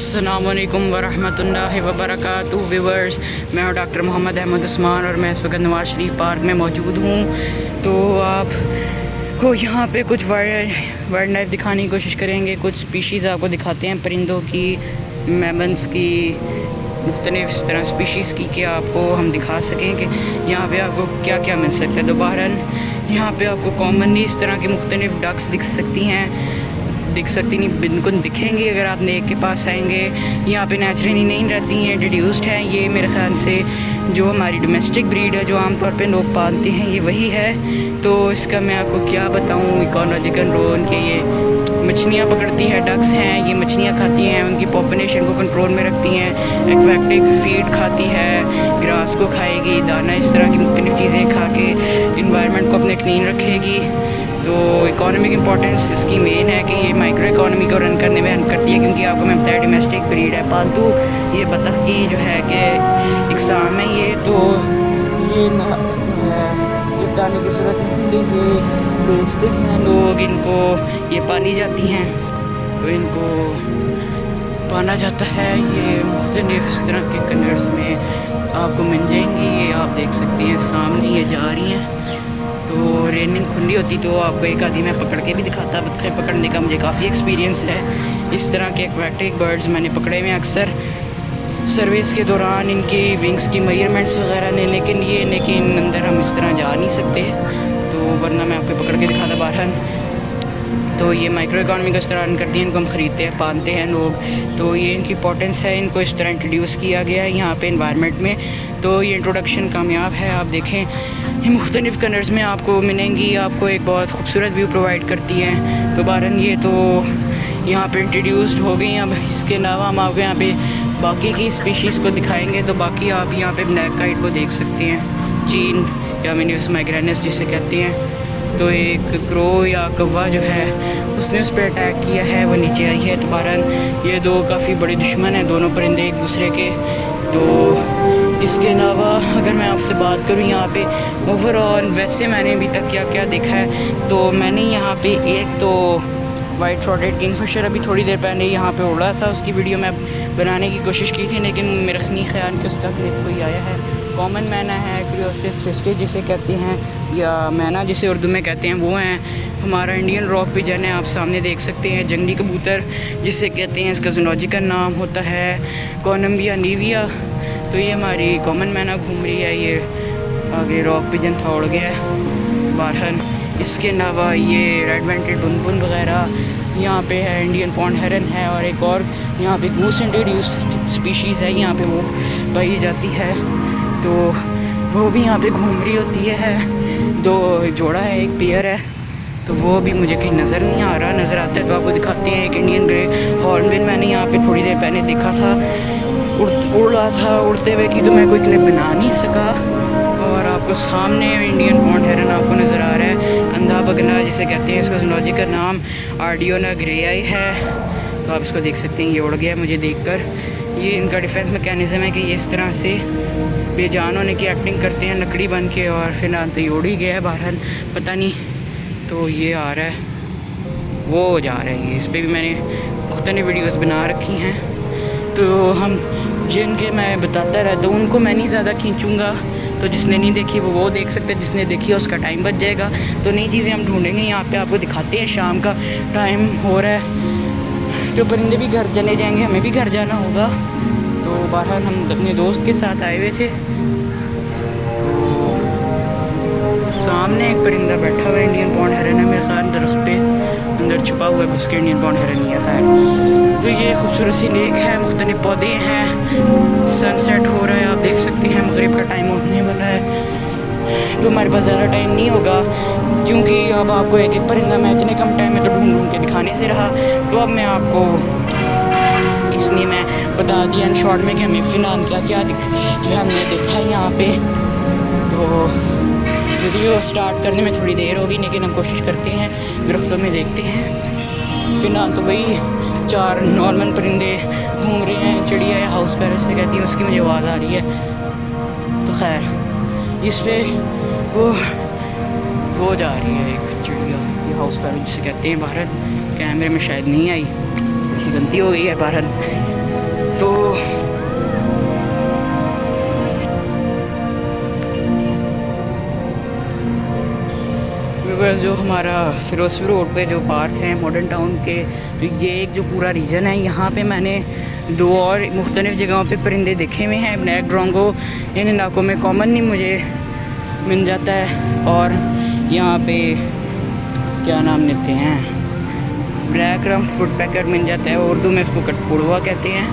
अस्सलामुअलैकुम वरहमतुल्लाहि वबरकातुहू व्यूअर्स, मैं हूँ डॉक्टर मोहम्मद अहमद उस्मान और मैं इस वक्त नवाज शरीफ पार्क में मौजूद हूँ। तो आपको यहाँ पे कुछ वाइल्ड लाइफ दिखाने की कोशिश करेंगे। कुछ स्पीशीज़ आपको दिखाते हैं परिंदों की, मैमल्स की, मुख्तलिफ इस तरह स्पीशीज़ की कि आपको हम दिखा सकें कि यहाँ पे आपको क्या क्या मिल सकता है। दोबारा यहाँ पे आपको कॉमनली इस तरह की मुख्तलिफ डक्स दिख सकती नहीं, बिल्कुल दिखेंगी अगर आप नेक के पास आएंगे। यहाँ पे नेचुरली नहीं रहती हैं, इंट्रोड्यूस्ड हैं। ये मेरे ख्याल से जो हमारी डोमेस्टिक ब्रीड है जो आमतौर पे लोग पालते हैं, ये वही है। तो इसका मैं आपको क्या बताऊँ इकोलॉजिकल रोल कि ये मछलियाँ पकड़ती है, डक्स हैं, ये मछलियाँ खाती हैं, उनकी पॉपुलेशन को कंट्रोल में रखती हैं। एक्वेटिक फीड खाती है, ग्रास को खाएगी, दाना, इस तरह की मुख्तलिफ चीज़ें खा के इन्वायरमेंट को अपने क्लीन रखेगी। तो इकोनॉमिक इंपॉर्टेंस इसकी मेन है कि ये माइक्रो इकोनॉमी को रन करने में हेल्प करती है, क्योंकि आपको मैं बताया डोमेस्टिक ब्रीड है, पालतू ये बतख की जो है कि इकसाम है ये। तो ये बताने की ज़रूरत नहीं, ये बेचते हैं लोग इनको, ये पाली जाती हैं, तो इनको पाना जाता है। ये मुख्तलिफ इस तरह के कलर्स में आपको मिल जाएंगी। ये आप देख सकते हैं सामने ये जा रही हैं। तो रेनिंग खुली होती तो आपको एक आधी मैं पकड़ के भी दिखाता। बतखें पकड़ने का मुझे काफ़ी एक्सपीरियंस है। इस तरह के एक्वेटिक बर्ड्स मैंने पकड़े हुए अक्सर सर्विस के दौरान, इनकी विंग्स की मेजरमेंट्स वगैरह लेने के लिए, लेकिन अंदर हम इस तरह जा नहीं सकते, तो वरना मैं आपको पकड़ के दिखाता बाहर। तो ये माइक्रो इकॉनमी का इस तरह रन करती है, इनको हम ख़रीदते हैं, पालते हैं लोग। तो ये इनकी इंपॉर्टेंस है, इनको इस तरह इंट्रोड्यूस किया गया है यहाँ पे इन्वायरमेंट में। तो ये इंट्रोडक्शन कामयाब है। आप देखें ये मुख्तलिफ़ कलर्स में आपको मिलेंगी, आपको एक बहुत खूबसूरत व्यू प्रोवाइड करती हैं। तो बारन ये तो यहाँ पे इंट्रोड्यूस्ड हो गई। अब इसके अलावा हम आपको यहाँ पे बाकी की स्पीशीज़ को दिखाएंगे। तो बाकी आप यहाँ पे ब्लैक काइट को देख सकते हैं, चीन या मिनियस माइग्रेनस जिसे कहते हैं। तो एक क्रो या कौवा जो है उसने उस पर अटैक किया है, वो नीचे आई है। तो बहरहाल ये दो काफ़ी बड़े दुश्मन हैं, दोनों परिंदे एक दूसरे के। तो इसके अलावा अगर मैं आपसे बात करूँ यहाँ पे ओवरऑल वैसे मैंने अभी तक क्या क्या देखा है, तो मैंने यहाँ पे एक तो वाइट थ्रोटेड किंगफिशर अभी थोड़ी देर पहले यहाँ पे उड़ा था, उसकी वीडियो मैं बनाने की कोशिश की थी, लेकिन मेरा नहीं ख्याल कि उसका क्लिप कोई आया है। कॉमन मैना है, क्रियोस्टिस थ्रिस्टिस जिसे कहते हैं, या मैना जिसे उर्दू में कहते हैं, वो हैं। हमारा इंडियन रॉक पिजन है, आप सामने देख सकते हैं। जंगली कबूतर जिसे कहते हैं, इसका ज़ूलॉजिकल नाम होता है कोलंबिया नीविया। तो ये हमारी कॉमन मैना घूम रही है, ये आगे रॉक पिजन था, उड़ गया है बाहर। इसके अलावा ये रेड वेंटेड बुनबुन वगैरह यहाँ पे है, इंडियन पॉन्ड हेरन है, और एक और यहाँ पे गूस इंट्रोड्यूस्ड स्पीशीज़ है, यहाँ पे वो पाई जाती है। तो वो भी यहाँ पे घूम रही होती है। दो जोड़ा है, एक पेयर है, तो वो भी मुझे कहीं नज़र नहीं आ रहा, नज़र आता है तो आपको दिखाते हैं। एक इंडियन ग्रे हॉर्नबिल मैंने यहाँ पे थोड़ी देर पहले देखा था, उड़ रहा था, उड़ते हुए की तो मैं कोई क्लिप बना नहीं सका। और आपको सामने इंडियन पॉन्ड हेरन आपको नज़र आ रहा है, अंधा बगला जिसे कहते हैं, इसका ज़ूलॉजिकल नाम आर्डियोना ग्रेयाई है। तो आप इसको देख सकते हैं, ये उड़ गया मुझे देखकर। ये इनका डिफेंस मैकेनिज़्म है कि ये इस तरह से बेजान होने की एक्टिंग करते हैं लकड़ी बन के, और फिलहाल तो ये उड़ ही गया है बाहर, पता नहीं। तो ये आ रहा है, वो जा रहा है, ये इस पर भी मैंने मुख्तलिफ वीडियोस बना रखी हैं। तो हम जिनके मैं बताता रहता हूँ उनको मैं नहीं ज़्यादा खींचूँगा, तो जिसने नहीं देखी वो देख सकते, जिसने देखी उसका टाइम बच जाएगा। तो नई चीज़ें हम ढूंढेंगे, यहाँ पे आपको दिखाते हैं। शाम का टाइम हो रहा है, तो परिंदे भी घर चले जाएंगे, हमें भी घर जाना होगा। तो बहरहाल हम अपने दोस्त के साथ आए हुए थे। सामने एक परिंदा बैठा हुआ है, इंडियन पॉन्ड हेरन है मेरे ख्याल, दरख्त पे अंदर छुपा हुआ है, उसके इंडियन पॉन्ड हेरन नहीं है शायद। तो ये खूबसूरत सी लेक है, मुख्तलिफ पौधे हैं, सनसेट हो रहा है, आप देख सकते हैं। मगरिब का टाइम होने वाला है, तो हमारे पास ज़्यादा टाइम नहीं होगा, क्योंकि अब आपको एक एक परिंदा मैं इतने कम टाइम में तो ढूंढ के दिखाने से रहा। तो अब मैं आपको इसलिए मैं बता दिया इन शॉर्ट में कि हमें फ़िलहाल क्या क्या जो है हमने देखा है यहाँ पे। तो वीडियो स्टार्ट करने में थोड़ी देर होगी, लेकिन हम कोशिश करते हैं, दरख्तों में देखते हैं। फ़िलहाल तो वही 4 नॉर्मल परिंदे घूम रहे हैं, चिड़िया या हाउस पैरट से कहती हैं, उसकी मुझे आवाज़ आ रही है। तो खैर इस पर वो जा रही है एक चिड़िया, ये हाउस पैरट जिसे कहते हैं। बाहर कैमरे में शायद नहीं आई, ऐसी गलती हो गई है बाहर। व्यूअर्स जो हमारा फिरोजपुर रोड पे जो पार्क्स हैं मॉडर्न टाउन के, तो ये एक जो पूरा रीजन है, यहाँ पे मैंने 2 और मुख्तलिफ़ जगहों पे परिंदे देखे हुए हैं। ब्लैक ड्रोंगो इन इलाकों में कॉमन नहीं मुझे मिल जाता है, और यहाँ पे क्या नाम लेते हैं, ब्लैक रम फुट पैकर मिल जाता है, उर्दू में उसको कटपुड़वा कहते हैं।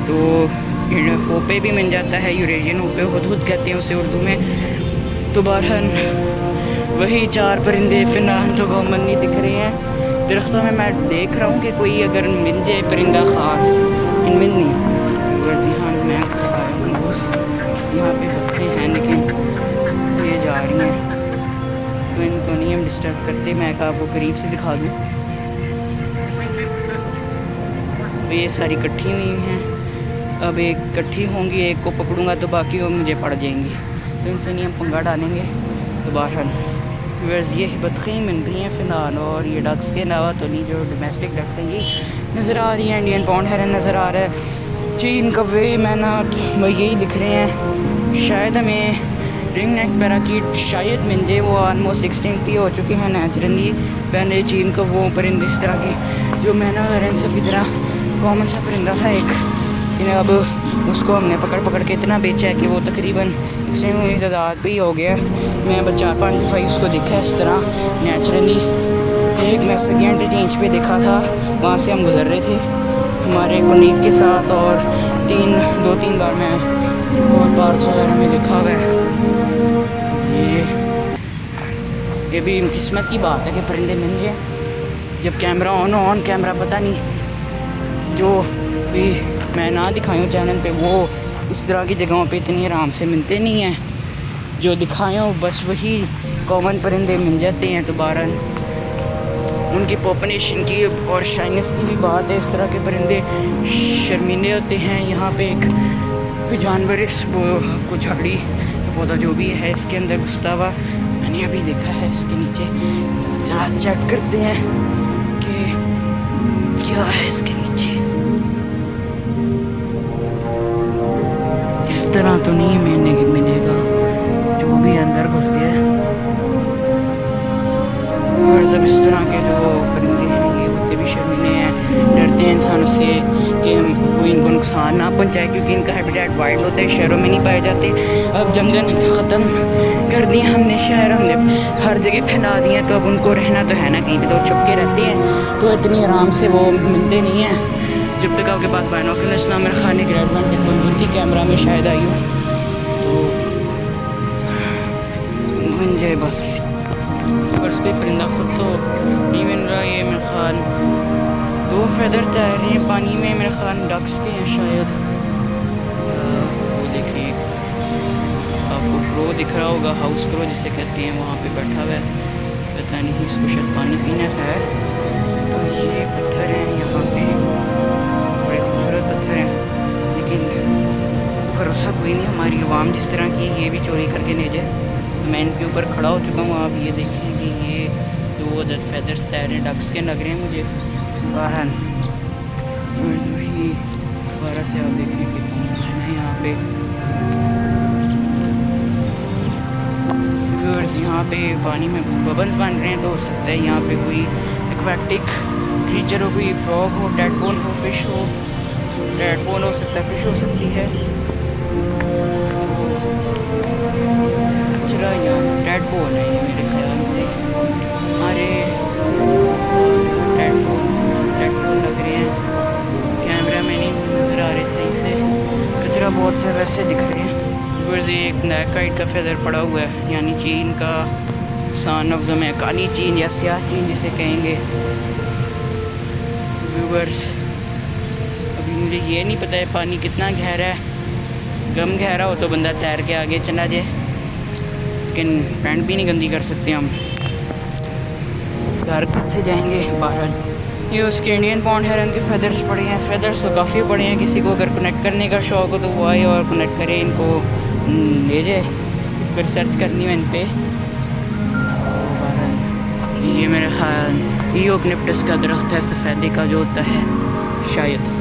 तो होपे भी मिल जाता है, यूरेशियन होपे हुदहुद कहते हैं उसे उर्दू में। तो बहरहाल वही 4 परिंदे फ़िलहाल तो कॉमन नहीं दिख रहे हैं दरख्तों में। मैं देख रहा हूँ कि कोई अगर मिल जाए परिंदा ख़ास, लेकिन मिल नहीं। बस यहाँ मैं आया हूँ, बस यहाँ पे बच्चे हैं लेकिन ये जा रही हैं, तो इनको नहीं हम डिस्टर्ब करते। मैं आपको करीब से दिखा दूँ। तो ये सारी इकट्ठी हुई हैं, अब एक इकट्ठी होंगी, एक को पकड़ूंगा तो बाकी वो मुझे पड़ जाएंगी, तो इनसे नहीं हम पंगा डालेंगे। तो बहरहाल व्यूअर्स ये बतखें मिल रही हैं फ़िलहाल, और ये डक्स के अलावा तो नहीं, जो डोमेस्टिक डक्स हैं ये नज़र आ रही हैं। इंडियन पॉन्ड हेरन नज़र आ रहा है, चीन कव्वे मैना वो यही दिख रहे हैं। शायद हमें रिंग नेक पैराकीट शायद मिल जाए, वो ऑलमोस्ट एक्सटिंक्ट ही हो चुके हैं नेचुरली। पहले चीन कव्वों परिंदे इस तरह के जो मैना हेरन सब की तरह कॉमन सा परिंदा था एक, लेकिन अब उसको हमने पकड़ पकड़ के इतना बेचा है कि वो तकरीबन एक्सटिंक्ट तादाद भी हो गया। मैं बस 4-5 दफ़ा उसको देखा इस तरह नेचुरली। एक मैं सेकेंड रेंज पे देखा था, वहाँ से हम गुज़र रहे थे हमारे कुनीक के साथ, और 2-3 बार मैं और पार्क्स वगैरह में देखा हुआ है। ये भी किस्मत की बात है कि परिंदे मिल जाए। जब कैमरा ऑन कैमरा पता नहीं, जो भी मैं ना दिखाई हूँ चैनल पे, वो इस तरह की जगहों पे इतनी आराम से मिलते नहीं हैं। जो दिखाए हो बस वही कॉमन परिंदे मिल जाते हैं। तो बहरहाल उनकी पॉपुलेशन की और शाइनेस की भी बात है। इस तरह के परिंदे शर्मीले होते हैं। यहाँ पे एक जानवर इस को झाड़ी पौधा जो भी है इसके अंदर घुसता हुआ मैंने अभी देखा है। इसके नीचे जरा चेक करते हैं कि क्या है इसके नीचे। इस तरह तो नहीं मिलेगा जो भी अंदर घुस गया है। और जब इस तरह के जो परिंदे हैं ये होते भी शर्मीले हैं, डरते हैं इंसानों से कि कोई इनको नुकसान ना पहुंचाए, क्योंकि इनका हैबिटेट वाइल्ड होता है, शहरों में नहीं पाए जाते। अब जंगल ख़त्म कर दिए हमने, शहर हमने हर जगह फैला दिए, तो अब उनको रहना तो है ना कहीं पे, तो छुप के रहते हैं, तो इतनी आराम से वो मिलते नहीं हैं। जब तक आपके पास बाइनोकुलर्स ना मेरे खाने की रेड वन बुद्धि कैमरा में शायद आई हो तो बन जाए बस किसी। और उस पर परिंदा खुद तो नहीं मिल रहा। ये मेरे ख्याल 2 फेदर तैर रहे हैं पानी में, मेरे ख्याल डक्स के हैं शायद। वो देखिए आपको क्रो दिख रहा होगा, हाउस क्रो जिसे कहते हैं, वहाँ पे बैठा हुआ है, पता नहीं इसको शायद पानी पीना है। तो ये पत्थर हैं यहाँ पे, बड़े खूबसूरत पत्थर हैं, लेकिन भरोसा कोई नहीं। हमारी आवाम जिस तरह की ये भी चोरी करके ले जाए। मैं इनके ऊपर खड़ा हो चुका हूँ। आप ये देखें कि ये 2 अदद फेदर्स तैर रहे डक्स के लग रहे हैं मुझे। बहरहाल दोबारा से आप देखें कितना है यहाँ पे। यहाँ पे पानी में बबल्स बन रहे हैं, तो हो सकता है यहाँ पे कोई एक्वेटिक क्रीचर हो, कोई फ्रॉग हो, टैडपोल हो, फिश हो। टैडपोल हो सकता है, फिश हो सकती है। चला यहाँ टैडपोल है ये मेरे ख्याल से। अरे टैडपोल लग रहे हैं, कैमरा में नहीं नजर आ रहे सही से, कचरा बहुत है वैसे दिख रहे हैं। व्यूअर्स एक ब्लैक काइट का फेदर पड़ा हुआ है, यानी चीन का सन ऑफ ज़मे, काली चीन या स्याह चीन जिसे कहेंगे। व्यूअर्स अभी मुझे ये नहीं पता है पानी कितना गहरा है। कम गहरा हो तो बंदा तैर के आगे चला जाए, लेकिन पैंट भी नहीं गंदी कर सकते हम। घर से जाएंगे बाहर। ये उसके इंडियन पॉन्ड हेरन के फेदर्स पड़े हैं। फेदर्स तो काफ़ी पड़े हैं, किसी को अगर कनेक्ट करने का शौक़ हो तो वो आए और कनेक्ट करे, इनको ले जाए। इस पर सर्च करनी है इन पर। ये मेरे ख्याल यूकलिप्टस का दरख्त है, सफ़ेदे का जो होता है शायद।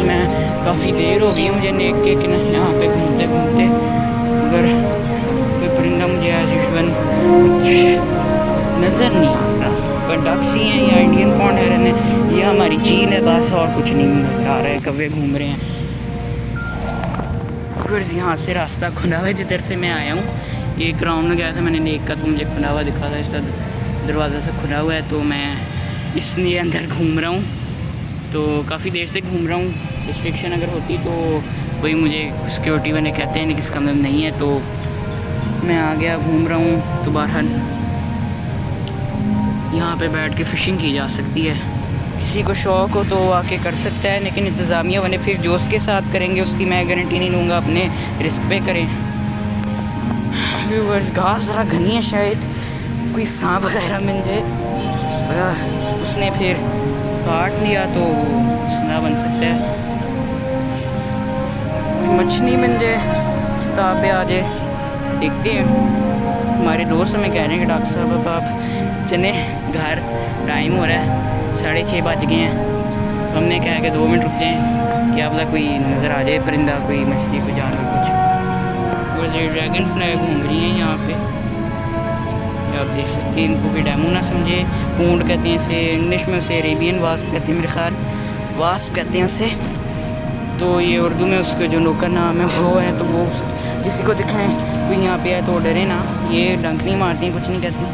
मैं काफ़ी देर हो गई मुझे नेक के यहाँ पे घूमते घूमते, मगर नज़र नहीं आ रहा, पर डक्स ही हैं या इंडियन पॉन्ड हेरन है या हमारी झील है, बस और कुछ नहीं नज़र आ रहा है। कौवे घूम रहे हैं। फिर यहाँ से रास्ता खुला हुआ है जिधर से मैं आया हूँ। ये ग्राउंड में गया था, मैंने नेक का तो मुझे खुला हुआ दिखा था, इसका दरवाज़ा से खुला हुआ है, तो मैं इसलिए अंदर घूम रहा हूँ। तो काफ़ी देर से घूम रहा हूँ। रिस्ट्रिक्शन अगर होती तो कोई मुझे सिक्योरिटी वाले कहते हैं, लेकिन इसका मतलब नहीं है, तो मैं आ गया, घूम रहा हूँ। तो बहरहाल यहाँ पे बैठ के फ़िशिंग की जा सकती है, किसी को शौक़ हो तो आके कर सकता है, लेकिन इंतज़ामिया वाले फिर जोश के साथ करेंगे, उसकी मैं गारंटी नहीं लूँगा, अपने रिस्क पे करें। व्यूअर्स, घास ज़रा घनी है, शायद कोई सांप वगैरह मिल जाए, उसने फिर काट लिया तो मसला बन सकता है। मछली मिल जाए, सतह पे आ जाए, देखते हैं। हमारे दोस्त हमें कह रहे हैं कि डॉक्टर साहब अब आप चले घर, टाइम हो रहा है, 6:30 बज गए हैं। तो हमने कहा कि 2 मिनट रुक जाएँ, क्या पता कोई नज़र आ जाए, परिंदा, कोई मछली, कोई जानवर कुछ। और ये ड्रैगन फ्लाई घूम रही हैं यहाँ पे, आप देख सकते हैं। इनको भी डैमू ना समझे, पूंड कहते हैं इसे, इंग्लिश में उसे अरेबियन वास्प कहते हैं, मेरे ख्याल वास्प कहते हैं उसे। तो ये उर्दू में उसके जो लोकल नाम है वो है, तो वो किसी को दिखाएं कोई यहाँ पे है तो डरे ना, ये डंक नहीं मारती, कुछ नहीं कहती।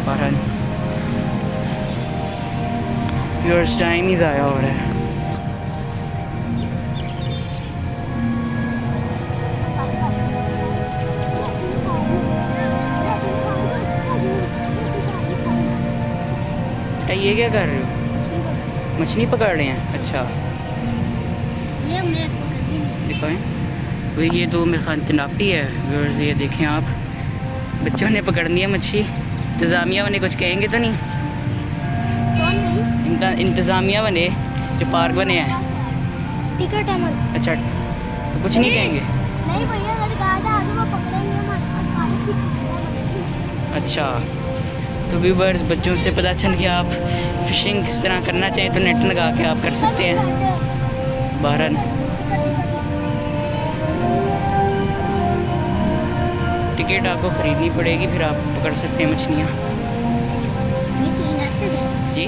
बहरहाल योर्स टाइम ही ज़ाया हो रहा है। ये क्या कर रहे हो? मछली पकड़ रहे हैं? अच्छा, दिखाएं। तो ये तो मेरे ख्याल तिलापी है व्यूअर्स, ये देखें आप, बच्चों ने पकड़ लिया मछली। इंतज़ामिया वाले कुछ कहेंगे तो नहीं? इंतज़ामिया वाले जो पार्क बने हैं, टिकट है। अच्छा, तो कुछ नहीं कहेंगे? नहीं भैया, वो पकड़ेंगे। अच्छा, तो व्यूअर्स, बच्चों से पता चल गया आप फ़िशिंग किस तरह करना चाहिए, तो नेट लगा के आप कर सकते हैं। बहरहाल टिकट आपको ख़रीदनी पड़ेगी, फिर आप पकड़ सकते हैं मछलियाँ जी।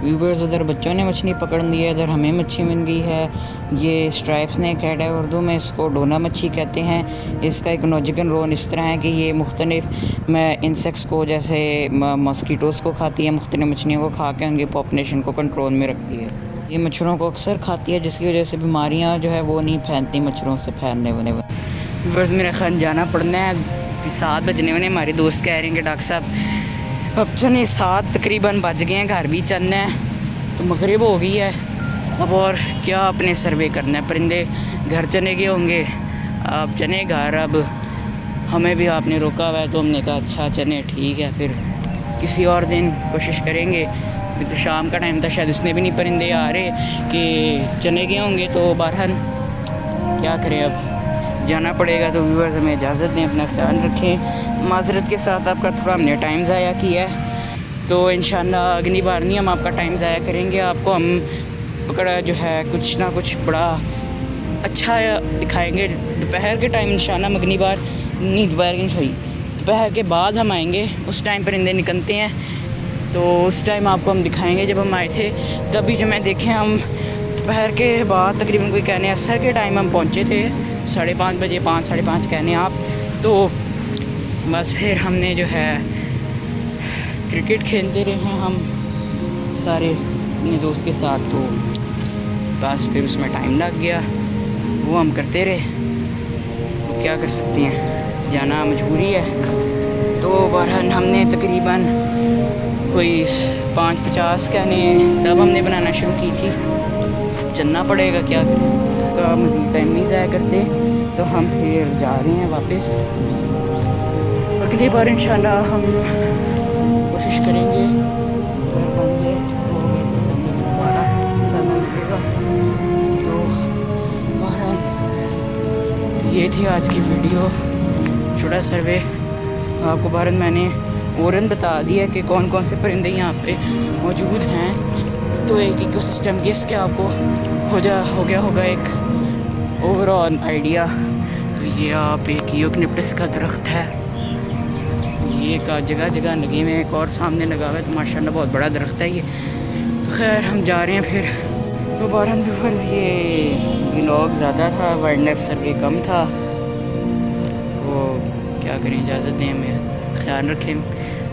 व्यूअर्स, उधर बच्चों ने मछली पकड़ ली है, इधर हमें मच्छी मिल गई है। ये स्ट्राइप स्नेक हेड है, उर्दू में इसको डोना मच्छी कहते हैं। इसका इकोलॉजिकल रोल इस तरह है कि ये मुख्तलिफ इंसेक्ट्स को, जैसे मॉस्किटोज़ को खाती है, मुख्तलिफ मछलियों को खा के उनकी पॉपुलेशन को कंट्रोल में रखती है। ये मच्छरों को अक्सर खाती है, जिसकी वजह से बीमारियाँ जो है वो नहीं फैलती मच्छरों से फैलने वाले। व्यूअर्स, मेरा ख्याल जाना पड़ना है, 7 बजने वाले। हमारे दोस्त कह रहे हैं कि डॉक्टर साहब अब चले, 7 तकरीबन बज गए हैं, घर भी चलना है, तो मगरिब हो गई है अब, और क्या अपने सर्वे करना है। परिंदे घर चले गए होंगे, आप चले घर। अब हमें भी आपने रोका हुआ है, तो हमने कहा अच्छा चलें, ठीक है, फिर किसी और दिन कोशिश करेंगे। अभी तो शाम का टाइम था, शायद इसने भी नहीं परिंदे आ रहे कि चले गए होंगे, तो बहरहाल क्या करें, अब जाना पड़ेगा। तो व्यूअर्स, हमें इजाज़त दें, अपना ख्याल रखें। माज़रत के साथ आपका थोड़ा हमने टाइम ज़ाया किया है, तो इंशाअल्लाह अगली बार नहीं हम आपका टाइम ज़ाया करेंगे। आपको हम पकड़ा जो है कुछ ना कुछ बड़ा अच्छा दिखाएंगे। दोपहर के टाइम इंशाअल्लाह अगली बार नहीं, दोपहर की सही, दोपहर के बाद हम आएंगे, उस टाइम परिंदे निकलते हैं, तो उस टाइम आपको हम दिखाएंगे। जब हम आए थे तभी जो मैं देखें, हम दोपहर के बाद तकरीबन कोई कहने असर के टाइम हम पहुँचे थे, 5:30 बजे, 5 साढ़े 5 कहने आप। तो बस फिर हमने जो है क्रिकेट खेलते रहे हैं हम सारे अपने दोस्त के साथ, तो बस फिर उसमें टाइम लग गया, वो हम करते रहे, तो क्या कर सकते हैं, जाना मजबूरी है। तो बहरहाल हमने तकरीबन कोई 5:50 कहने तब हमने बनाना शुरू की थी, चलना पड़ेगा, क्या करें, का मज़ीद टाइम नहीं ज़ाया करते, तो हम फिर जा रहे हैं वापस। अगली बार इंशाल्लाह हम कोशिश करेंगे घर बन जाए तो दोबारा चलना लगेगा। तो बहरहाल ये थी आज की वीडियो, छोटा सर्वे। आपको बहरहाल मैंने औरन बता दिया कि कौन कौन से परिंदे यहाँ पे मौजूद हैं, तो एक इकोसिस्टम गेस के आपको हो गया होगा एक ओवरऑल आइडिया। तो ये आप एक यूकलिप्टस का दरख्त है, ये का जगह जगह लगे हुए हैं। एक और सामने लगा हुआ है, तो माशाल्लाह बहुत बड़ा दरख्त है ये। खैर हम जा रहे हैं फिर। तो बारन व्यूअर्स, ये व्लॉग ज़्यादा था, वाइल्ड लाइफ सर्वे कम था, तो क्या करें, इजाज़त दें हमें, ख्याल रखें।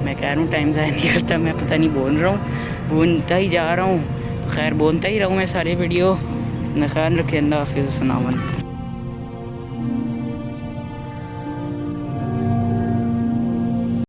मैं कह रहा हूँ टाइम ज़ाया नहीं करता, मैं पता नहीं बोल रहा हूँ, बोलता ही जा रहा हूँ। खैर बोलता ही रहूँ मैं सारे वीडियो। अपना ख्याल रखें। अल्लाह हाफ़िज़। अस्सलाम वालेकुम।